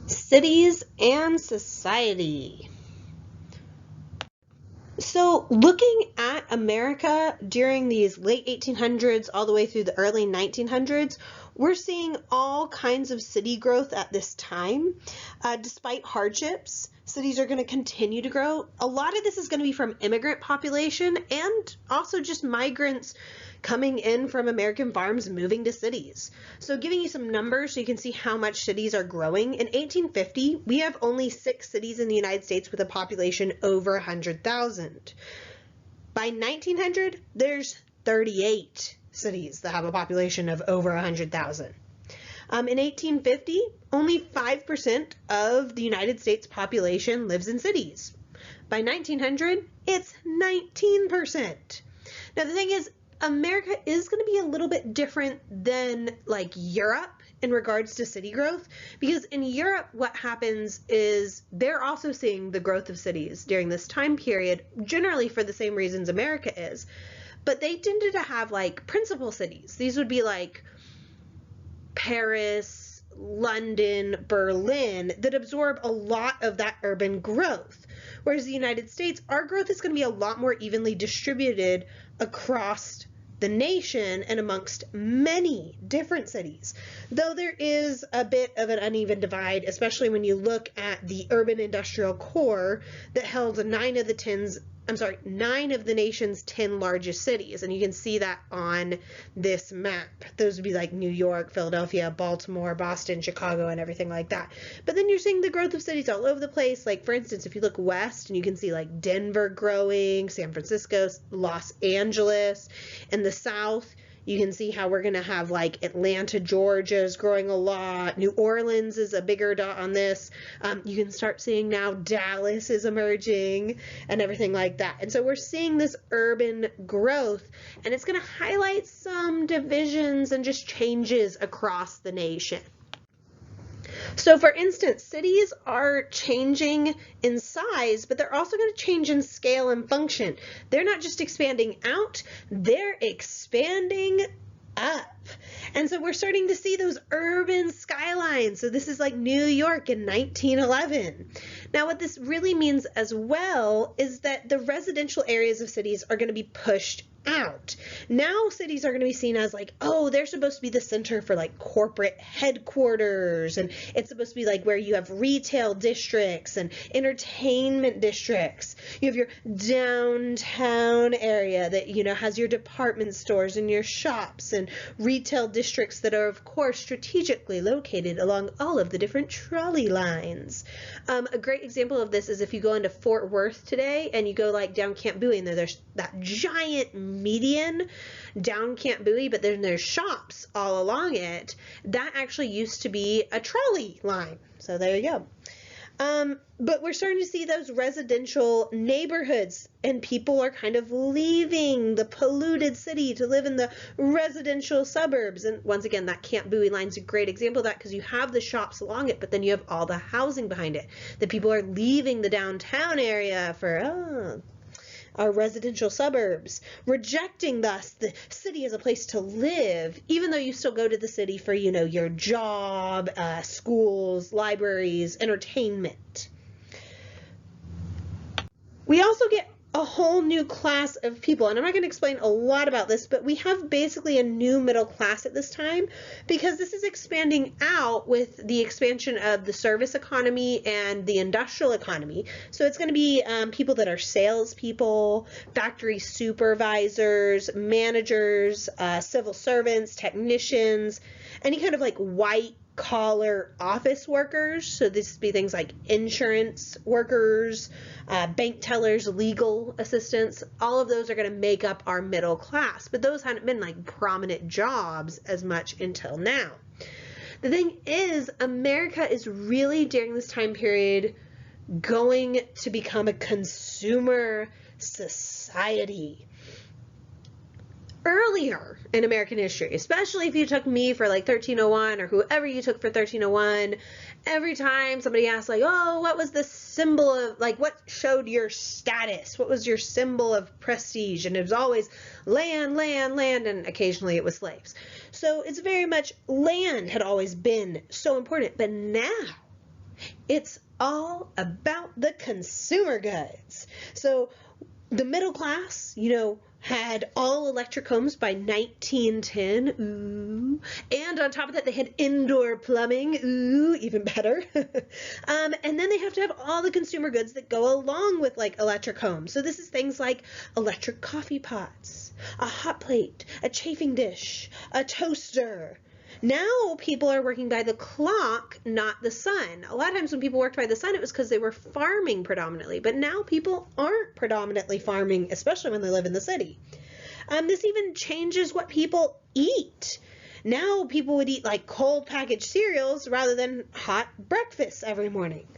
Cities and society. So looking at America during these late 1800s all the way through the early 1900s, we're seeing all kinds of city growth at this time. Despite hardships, cities are going to continue to grow. A lot of this is going to be from immigrant population and also just migrants coming in from American farms moving to cities. So giving you some numbers so you can see how much cities are growing. In 1850, we have only 6 cities in the United States with a population over 100,000. By 1900, there's 38 cities that have a population of over 100,000. In 1850, only 5% of the United States population lives in cities. By 1900, it's 19%. Now the thing is, America is going to be a little bit different than like Europe in regards to city growth, because in Europe what happens is they're also seeing the growth of cities during this time period, generally for the same reasons America is, but they tended to have like principal cities. These would be like Paris, London, Berlin, that absorb a lot of that urban growth. Whereas the United States, our growth is going to be a lot more evenly distributed across the nation and amongst many different cities. Though there is a bit of an uneven divide, especially when you look at the urban industrial core that held 9 of the nation's 10 largest cities. And you can see that on this map. Those would be like New York, Philadelphia, Baltimore, Boston, Chicago, and everything like that. But then you're seeing the growth of cities all over the place. Like, for instance, if you look west and you can see like Denver growing, San Francisco, Los Angeles. In the south, you can see how we're going to have like Atlanta, Georgia is growing a lot. New Orleans is a bigger dot on this. You can start seeing now Dallas is emerging and everything like that. And so we're seeing this urban growth, and it's going to highlight some divisions and just changes across the nation. So for instance, cities are changing in size, but they're also going to change in scale and function. They're not just expanding out, they're expanding up. And so we're starting to see those urban skylines. So this is like New York in 1911. Now what this really means as well is that the residential areas of cities are going to be pushed out. Now cities are going to be seen as like, oh, they're supposed to be the center for like corporate headquarters, and it's supposed to be like where you have retail districts and entertainment districts. You have your downtown area that, you know, has your department stores and your shops and retail districts that are of course strategically located along all of the different trolley lines. A great example of this is if you go into Fort Worth today and you go like down Camp Bowie, and there's that giant median down Camp Bowie, but then there's shops all along it. That actually used to be a trolley line. So there you go. But we're starting to see those residential neighborhoods, and people are kind of leaving the polluted city to live in the residential suburbs. And once again, that Camp Bowie line is a great example of that, because you have the shops along it, but then you have all the housing behind it. The people are leaving the downtown area for, our residential suburbs, rejecting thus the city as a place to live, even though you still go to the city for, you know, your job, schools, libraries, entertainment. We also get a whole new class of people, and I'm not going to explain a lot about this, but we have basically a new middle class at this time, because this is expanding out with the expansion of the service economy and the industrial economy. So it's going to be people that are salespeople, factory supervisors, managers, civil servants, technicians, any kind of like white collar office workers. So this would be things like insurance workers, bank tellers, legal assistants. All of those are going to make up our middle class, but those hadn't been like prominent jobs as much until now. The thing is, America is really during this time period going to become a consumer society. Earlier in American history, especially if you took me for like 1301 or whoever you took for 1301, every time somebody asked like, oh, what was the symbol of, like, what showed your status? What was your symbol of prestige? And it was always land, land, land, and occasionally it was slaves. So it's very much land had always been so important. But now It's all about the consumer goods. So the middle class, had all electric homes by 1910. Ooh. And on top of that, they had indoor plumbing. Ooh, even better. And then they have to have all the consumer goods that go along with like electric homes. So this is things like electric coffee pots, a hot plate, a chafing dish, a toaster. Now people are working by the clock, not the sun. A lot of times when people worked by the sun, it was because they were farming predominantly. But now people aren't predominantly farming, especially when they live in the city. This even changes what people eat. Now people would eat like cold packaged cereals rather than hot breakfasts every morning.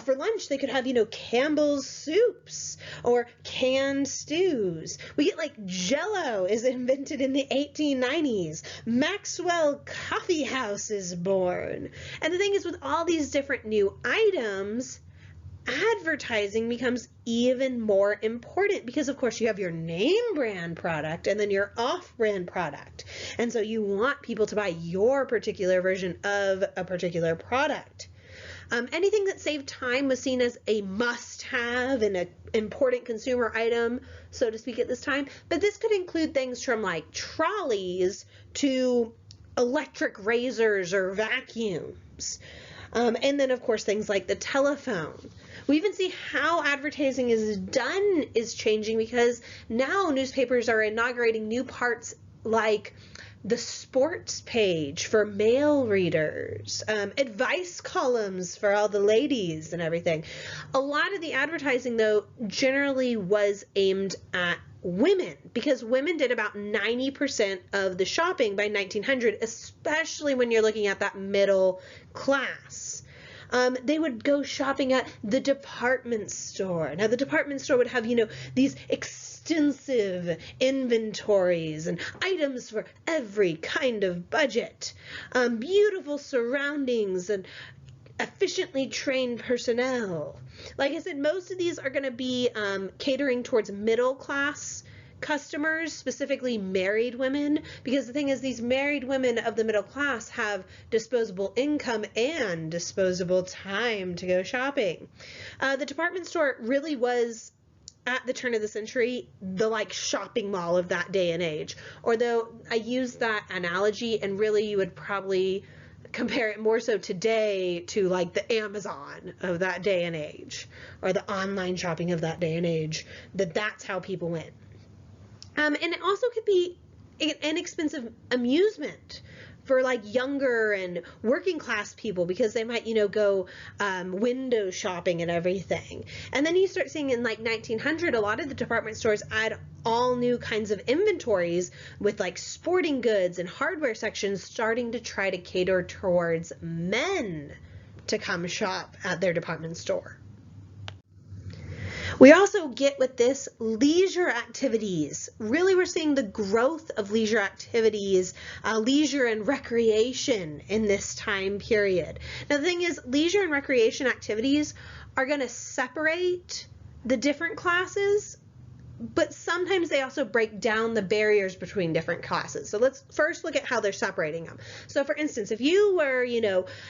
For lunch, they could have, Campbell's soups or canned stews. We get like Jell-O is invented in the 1890s. Maxwell Coffee House is born. And the thing is, with all these different new items, advertising becomes even more important because, of course, you have your name brand product and then your off-brand product. And so you want people to buy your particular version of a particular product. Anything that saved time was seen as a must-have and an important consumer item, so to speak, at this time. But this could include things from like trolleys to electric razors or vacuums. And then, of course, things like the telephone. We even see how advertising is done is changing because now newspapers are inaugurating new parts like the sports page for male readers, advice columns for all the ladies and everything. A lot of the advertising, though, generally was aimed at women because women did about 90% of the shopping by 1900, especially when you're looking at that middle class. They would go shopping at the department store. Now, the department store would have, these extensive inventories and items for every kind of budget, beautiful surroundings and efficiently trained personnel. Like I said, most of these are going to be catering towards middle class customers, specifically married women, because the thing is, these married women of the middle class have disposable income and disposable time to go shopping. The department store really was, at the turn of the century, the like shopping mall of that day and age. Although I use that analogy, and really you would probably compare it more so today to like the Amazon of that day and age, or the online shopping of that day and age, that's how people went. And it also could be an inexpensive amusement for like younger and working class people because they might, go window shopping and everything. And then you start seeing in like 1900, a lot of the department stores add all new kinds of inventories with like sporting goods and hardware sections starting to try to cater towards men to come shop at their department store. We also get with this leisure activities. Really, we're seeing the growth of leisure activities, leisure and recreation in this time period. Now, the thing is, leisure and recreation activities are going to separate the different classes, but sometimes they also break down the barriers between different classes. So let's first look at how they're separating them. So for instance, if you were,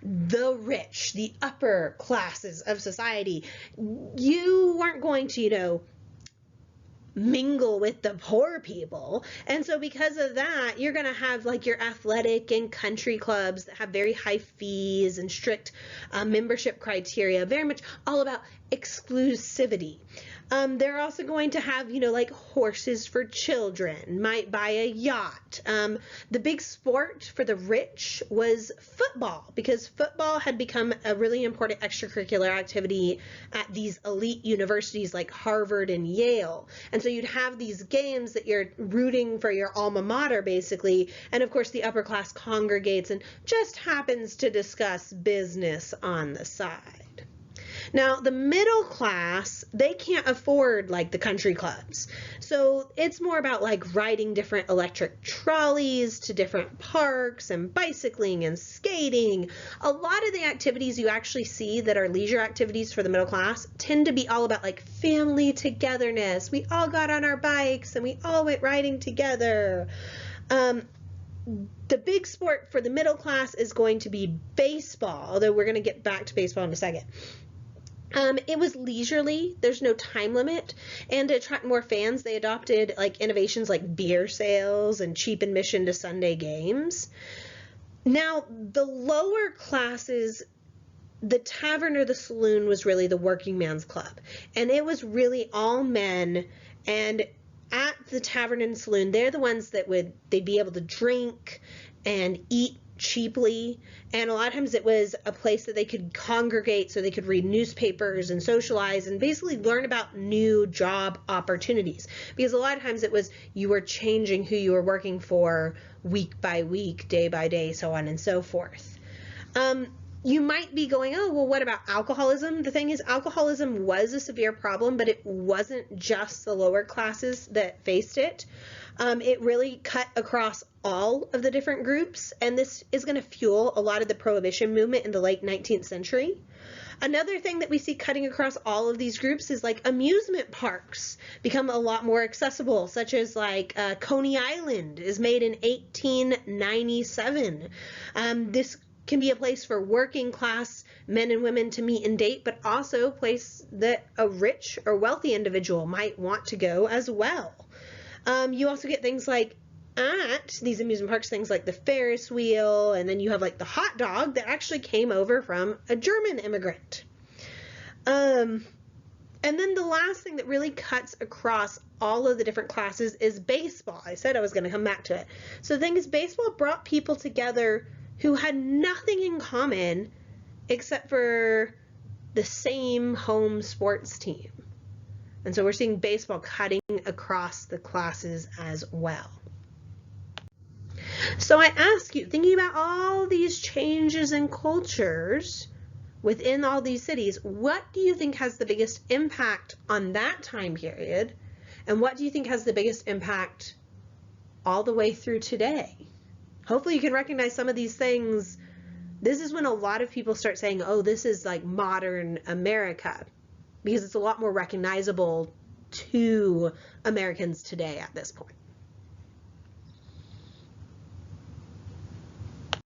the rich, the upper classes of society, you weren't going to, mingle with the poor people. And so because of that, you're going to have like your athletic and country clubs that have very high fees and strict membership criteria, very much all about exclusivity. They're also going to have, like horses for children, might buy a yacht. The big sport for the rich was football because football had become a really important extracurricular activity at these elite universities like Harvard and Yale. And so you'd have these games that you're rooting for your alma mater, basically. And of course, the upper class congregates and just happens to discuss business on the side. Now, the middle class, they can't afford like the country clubs. So it's more about like riding different electric trolleys to different parks and bicycling and skating. A lot of the activities you actually see that are leisure activities for the middle class tend to be all about like family togetherness. We all got on our bikes and we all went riding together. the big sport for the middle class is going to be baseball, although we're going to get back to baseball in a second. It was leisurely, there's no time limit, and to attract more fans, they adopted like innovations like beer sales and cheap admission to Sunday games. Now, the lower classes, the tavern or the saloon was really the working man's club, and it was really all men. And at the tavern and saloon, they're the ones that they'd be able to drink and eat cheaply, and a lot of times it was a place that they could congregate so they could read newspapers and socialize and basically learn about new job opportunities, because a lot of times it was you were changing who you were working for week by week, day by day, so on and so forth. You might be going, oh, well, what about alcoholism? The thing is, alcoholism was a severe problem, but it wasn't just the lower classes that faced it. It really cut across all of the different groups, and this is going to fuel a lot of the prohibition movement in the late 19th century. Another thing that we see cutting across all of these groups is like amusement parks become a lot more accessible, such as like Coney Island is made in 1897. This can be a place for working class men and women to meet and date, but also a place that a rich or wealthy individual might want to go as well. You also get things like at these amusement parks, things like the Ferris wheel, and then you have like the hot dog that actually came over from a German immigrant. And then the last thing that really cuts across all of the different classes is baseball. I said I was going to come back to it. So the thing is, baseball brought people together who had nothing in common except for the same home sports team. And so we're seeing baseball cutting across the classes as well. So I ask you, thinking about all these changes in cultures within all these cities, what do you think has the biggest impact on that time period? And what do you think has the biggest impact all the way through today? Hopefully you can recognize some of these things. This is when a lot of people start saying, oh, this is like modern America, because it's a lot more recognizable to Americans today at this point.